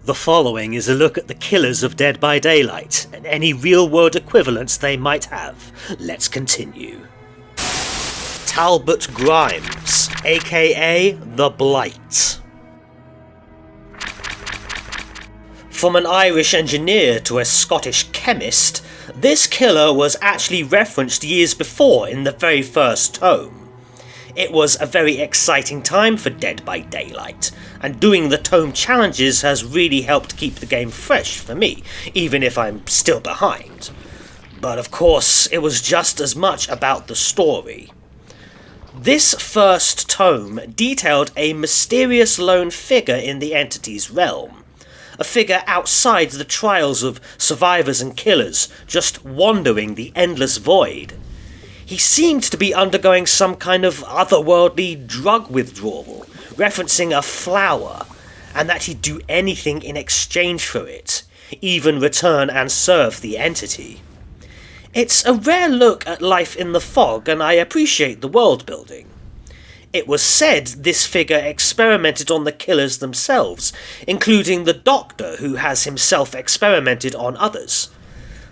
The following is a look at the killers of Dead by Daylight, and any real-world equivalents they might have. Let's continue. Talbot Grimes, aka the Blight. From an Irish engineer to a Scottish chemist, this killer was actually referenced years before in the very first tome. It was a very exciting time for Dead by Daylight, and doing the tome challenges has really helped keep the game fresh for me, even if I'm still behind. But of course, it was just as much about the story. This first tome detailed a mysterious lone figure in the entity's realm, a figure outside the trials of survivors and killers, just wandering the endless void. He seemed to be undergoing some kind of otherworldly drug withdrawal, referencing a flower, and that he'd do anything in exchange for it, even return and serve the entity. It's a rare look at life in the fog, and I appreciate the world building. It was said this figure experimented on the killers themselves, including the doctor who has himself experimented on others.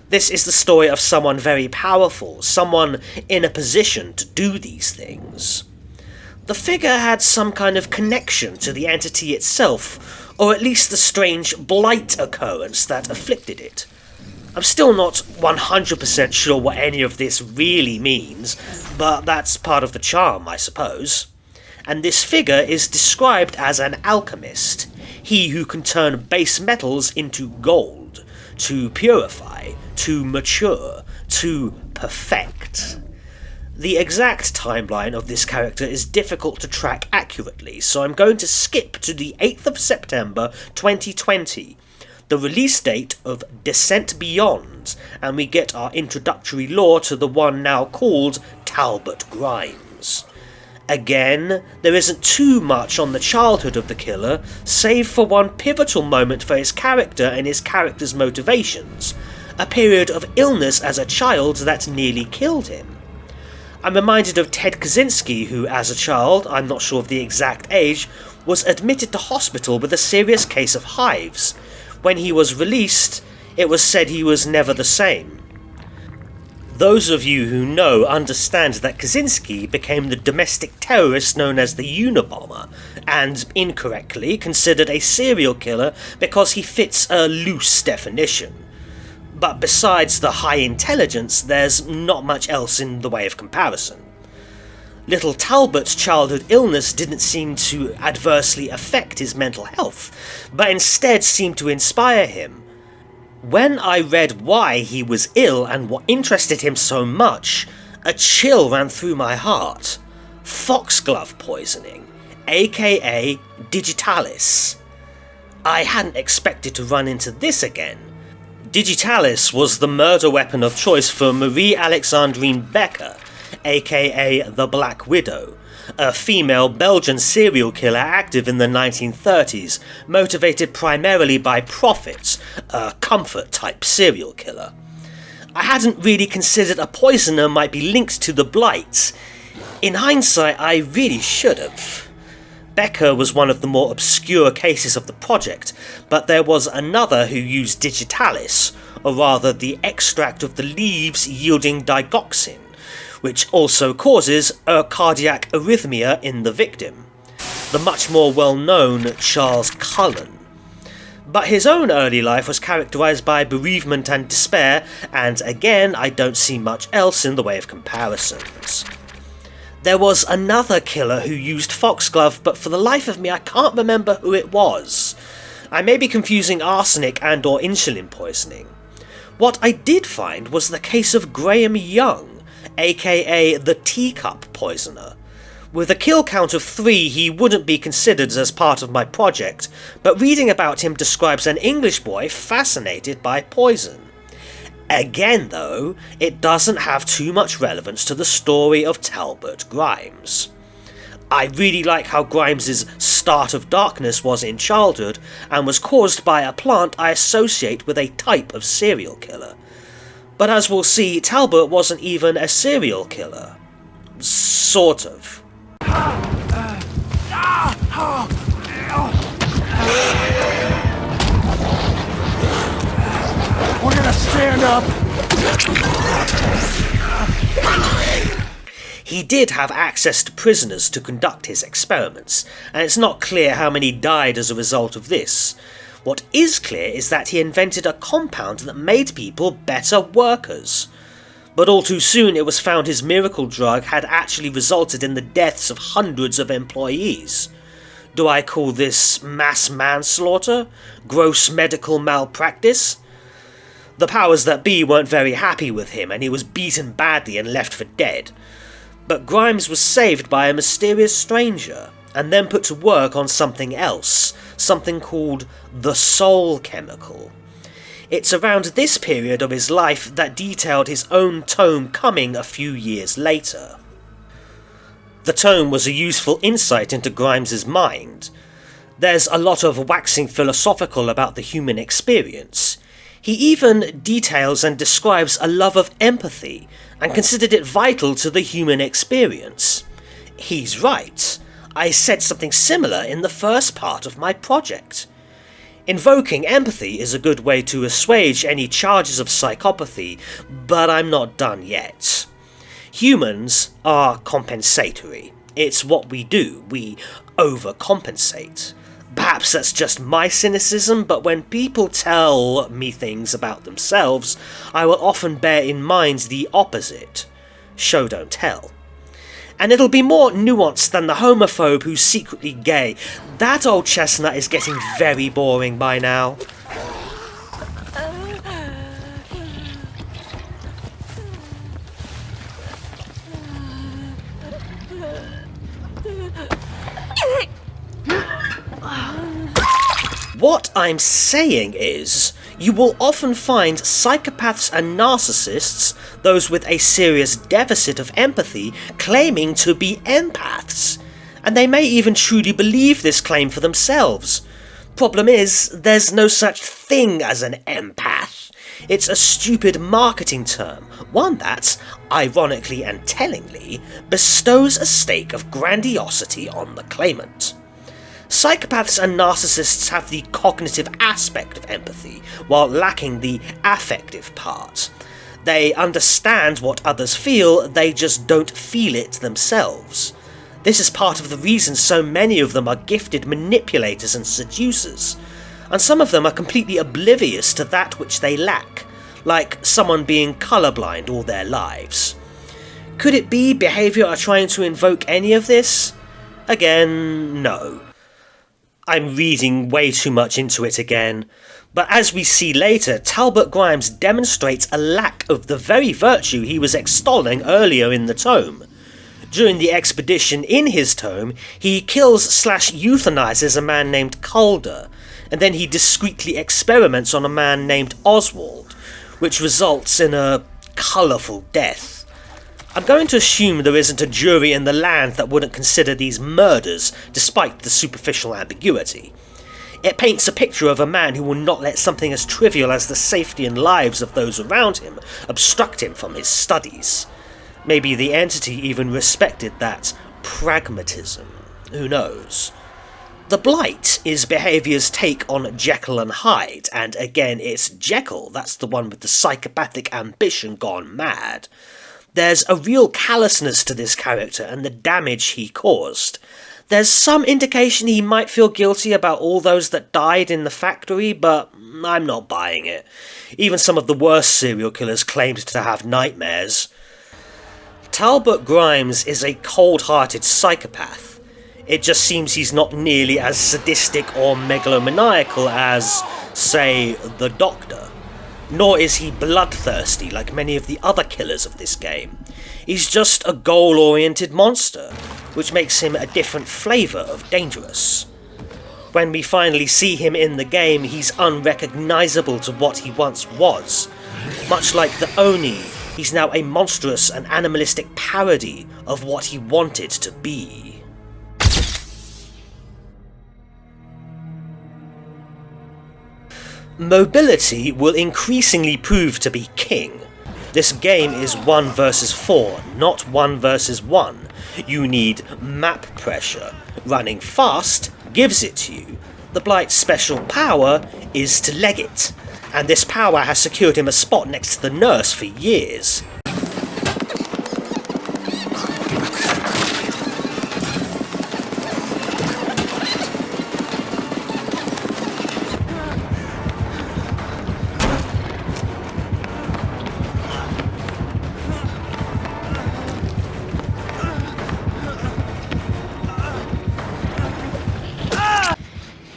This is the story of someone very powerful, someone in a position to do these things. The figure had some kind of connection to the entity itself, or at least the strange Blight occurrence that afflicted it. I'm still not 100% sure what any of this really means, but that's part of the charm, I suppose. And this figure is described as an alchemist, he who can turn base metals into gold, to purify, to mature, to perfect. The exact timeline of this character is difficult to track accurately, so I'm going to skip to the 8th of September 2020, the release date of Descent Beyond, and we get our introductory lore to the one now called Talbot Grimes. Again, there isn't too much on the childhood of the killer, save for one pivotal moment for his character and his character's motivations, a period of illness as a child that nearly killed him. I'm reminded of Ted Kaczynski, who as a child, I'm not sure of the exact age, was admitted to hospital with a serious case of hives. When he was released, it was said he was never the same. Those of you who know understand that Kaczynski became the domestic terrorist known as the Unabomber, and incorrectly considered a serial killer because he fits a loose definition. But besides the high intelligence, there's not much else in the way of comparison. Little Talbot's childhood illness didn't seem to adversely affect his mental health, but instead seemed to inspire him. When I read why he was ill and what interested him so much, a chill ran through my heart. Foxglove poisoning, aka digitalis. I hadn't expected to run into this again. Digitalis was the murder weapon of choice for Marie Alexandrine Becker, aka the Black Widow, a female Belgian serial killer active in the 1930s, motivated primarily by profits, a comfort-type serial killer. I hadn't really considered a poisoner might be linked to the Blight. In hindsight, I really should have. Becker was one of the more obscure cases of the project, but there was another who used digitalis, or rather the extract of the leaves yielding digoxin, which also causes a cardiac arrhythmia in the victim, the much more well-known Charles Cullen. But his own early life was characterised by bereavement and despair, and again I don't see much else in the way of comparisons. There was another killer who used foxglove, but for the life of me I can't remember who it was. I may be confusing arsenic and or insulin poisoning. What I did find was the case of Graham Young, aka the teacup poisoner. With a kill count of 3, he wouldn't be considered as part of my project, but reading about him describes an English boy fascinated by poison. Again though, it doesn't have too much relevance to the story of Talbot Grimes. I really like how Grimes's start of darkness was in childhood and was caused by a plant I associate with a type of serial killer. But as we'll see, Talbot wasn't even a serial killer. Sort of. up! He did have access to prisoners to conduct his experiments, and it's not clear how many died as a result of this. What is clear is that he invented a compound that made people better workers. But all too soon it was found his miracle drug had actually resulted in the deaths of hundreds of employees. Do I call this mass manslaughter? Gross medical malpractice? The powers that be weren't very happy with him, and he was beaten badly and left for dead. But Grimes was saved by a mysterious stranger, and then put to work on something else, something called the Soul Chemical. It's around this period of his life that detailed his own tome coming a few years later. The tome was a useful insight into Grimes's mind. There's a lot of waxing philosophical about the human experience. He even details and describes a love of empathy, and considered it vital to the human experience. He's right. I said something similar in the first part of my project. Invoking empathy is a good way to assuage any charges of psychopathy, but I'm not done yet. Humans are compensatory. It's what we do. We overcompensate. Perhaps that's just my cynicism, but when people tell me things about themselves, I will often bear in mind the opposite. Show don't tell. And it'll be more nuanced than the homophobe who's secretly gay. That old chestnut is getting very boring by now. What I'm saying is, you will often find psychopaths and narcissists, those with a serious deficit of empathy, claiming to be empaths. And they may even truly believe this claim for themselves. Problem is, there's no such thing as an empath. It's a stupid marketing term, one that, ironically and tellingly, bestows a stake of grandiosity on the claimant. Psychopaths and narcissists have the cognitive aspect of empathy, while lacking the affective part. They understand what others feel, they just don't feel it themselves. This is part of the reason so many of them are gifted manipulators and seducers, and some of them are completely oblivious to that which they lack, like someone being colourblind all their lives. Could it be behaviour are trying to invoke any of this? Again, no. I'm reading way too much into it again, but as we see later, Talbot Grimes demonstrates a lack of the very virtue he was extolling earlier in the tome. During the expedition in his tome, he kills/euthanizes a man named Calder, and then he discreetly experiments on a man named Oswald, which results in a colourful death. I'm going to assume there isn't a jury in the land that wouldn't consider these murders, despite the superficial ambiguity. It paints a picture of a man who will not let something as trivial as the safety and lives of those around him obstruct him from his studies. Maybe the entity even respected that pragmatism. Who knows? The Blight is behaviour's take on Jekyll and Hyde, and again it's Jekyll, that's the one with the psychopathic ambition gone mad. There's a real callousness to this character and the damage he caused. There's some indication he might feel guilty about all those that died in the factory, but I'm not buying it. Even some of the worst serial killers claimed to have nightmares. Talbot Grimes is a cold-hearted psychopath. It just seems he's not nearly as sadistic or megalomaniacal as, say, the Doctor. Nor is he bloodthirsty like many of the other killers of this game. He's just a goal-oriented monster, which makes him a different flavour of dangerous. When we finally see him in the game, he's unrecognisable to what he once was. Much like the Oni, he's now a monstrous and animalistic parody of what he wanted to be. Mobility will increasingly prove to be king. This game is 1 versus 4, not 1 versus 1. You need map pressure. Running fast gives it to you. The Blight's special power is to leg it, and this power has secured him a spot next to the nurse for years.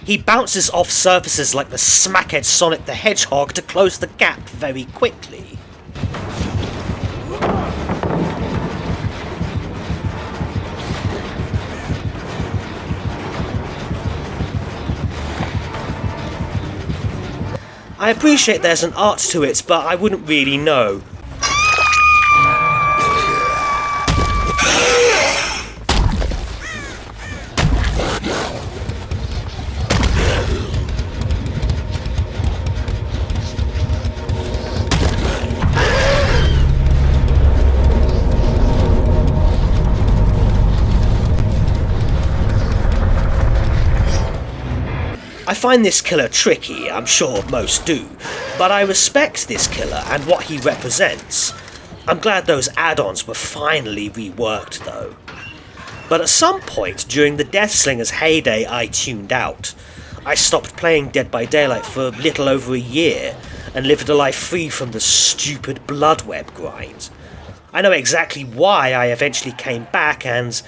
He bounces off surfaces like the smackhead Sonic the Hedgehog to close the gap very quickly. I appreciate there's an art to it, but I wouldn't really know. I find this killer tricky, I'm sure most do, but I respect this killer and what he represents. I'm glad those add-ons were finally reworked though. But at some point during the Deathslinger's heyday I tuned out. I stopped playing Dead by Daylight for a little over a year and lived a life free from the stupid bloodweb grind. I know exactly why I eventually came back, and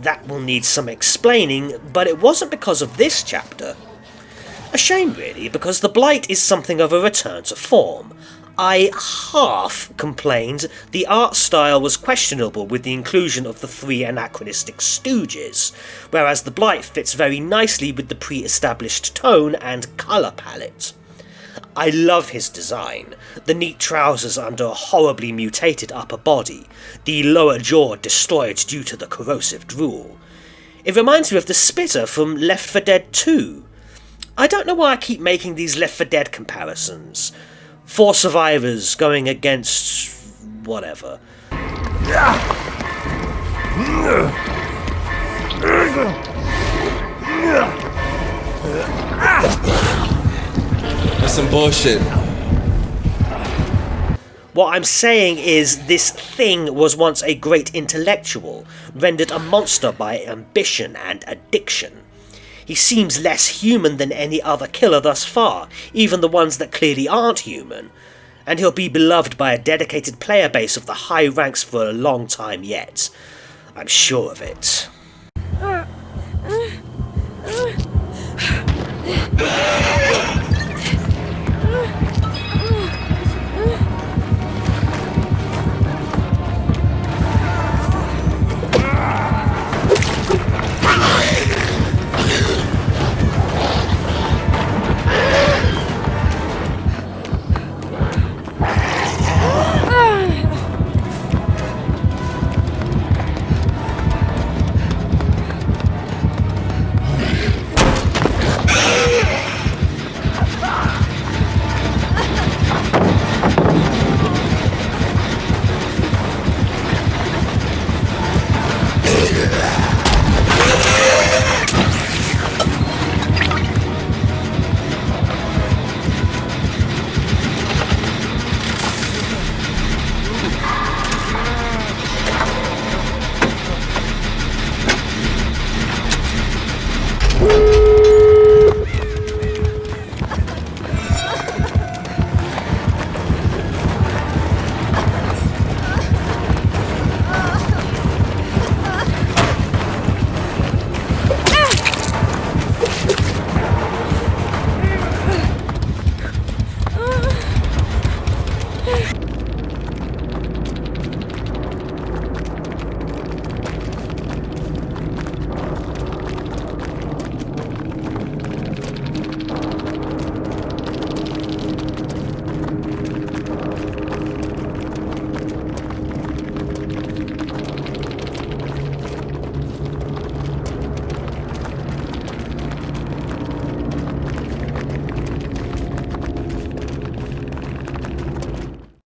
that will need some explaining, but it wasn't because of this chapter. A shame really, because the Blight is something of a return to form. I half complained the art style was questionable with the inclusion of the three anachronistic stooges, whereas the Blight fits very nicely with the pre-established tone and colour palette. I love his design, the neat trousers under a horribly mutated upper body, the lower jaw destroyed due to the corrosive drool. It reminds me of the Spitter from Left 4 Dead 2. I don't know why I keep making these Left 4 Dead comparisons. 4 survivors going against whatever. That's some bullshit. What I'm saying is this thing was once a great intellectual, rendered a monster by ambition and addiction. He seems less human than any other killer thus far, even the ones that clearly aren't human, and he'll be beloved by a dedicated player base of the high ranks for a long time yet. I'm sure of it.